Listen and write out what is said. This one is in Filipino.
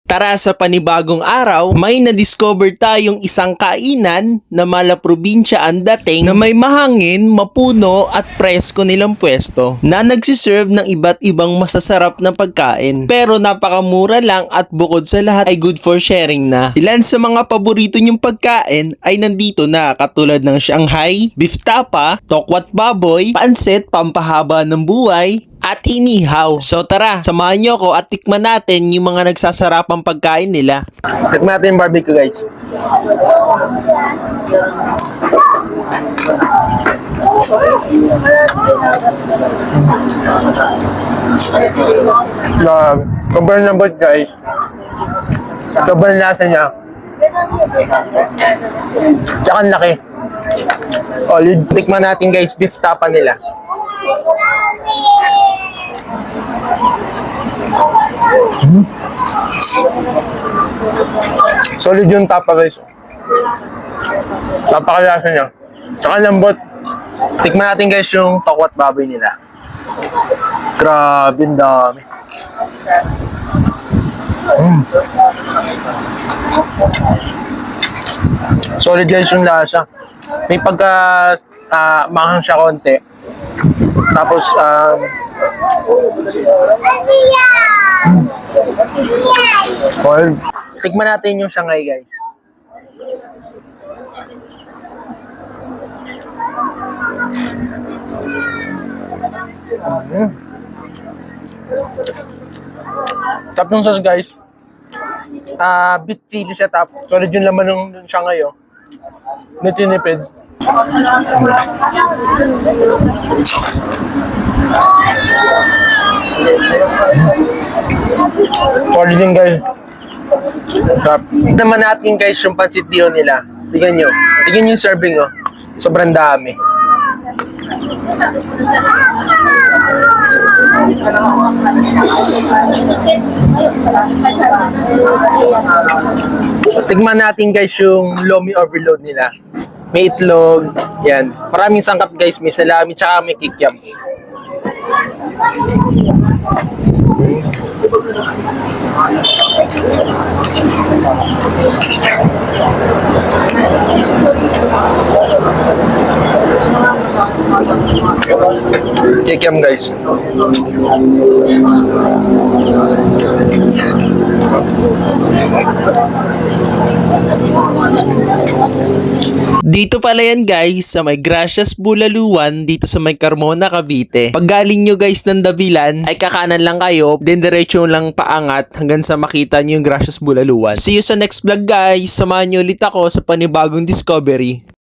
Tara sa panibagong araw, may na-discover tayong isang kainan na mala probinsya ang dating na may mahangin, mapuno at presko nilang pwesto na nagsiserve ng iba't ibang masasarap na pagkain. Pero napakamura lang at bukod sa lahat ay good for sharing na. Ilan sa mga paborito niyong pagkain ay nandito na katulad ng Shanghai, beef tapa, tokwat baboy, pansit pampahaba ng buhay, at inihaw. So tara, samahan niyo ako at tikman natin yung mga nagsasarapang pagkain nila. Tikman natin yung barbecue, guys. Sobrang lambot, guys. Sobrang lasa niya. Tsaka ang laki. Solid. Tikman natin, guys, beef tapa nila. Solid yung tapa, guys. Napakalasa niya. Tsaka lambot. Tikman natin, guys, yung tokwat baboy nila. Grabe, ang dami. Solid, guys, yung lasa. May pagka mahang siya konti. Tapos well, tikman natin yung Shanghai, guys. Tap yung sauce, guys. Beef chili siya, tap. Solid yung laman ng Shanghai, oh. Natinipid. Solid din, guys. Tap. Naman natin, guys, yung pansit diyo nila. Tingnan nyo. Tingnan yung serving, oh. Sobrang dami. Tignan natin, guys, yung lomi overload nila. May itlog, yan. Maraming sangkap, guys. May salami, tsaka may kikiam. Kikiam, guys. Dito pala yan, guys, sa may Gracias Bulaluan, dito sa may Carmona, Cavite. Pag galing nyo, guys, ng Davilan, ay kakanan lang kayo, then diretso lang paangat hanggang sa makita nyo yung Gracias Bulaluan. See you sa next vlog, guys. Samahan nyo ulit ako sa panibagong discovery.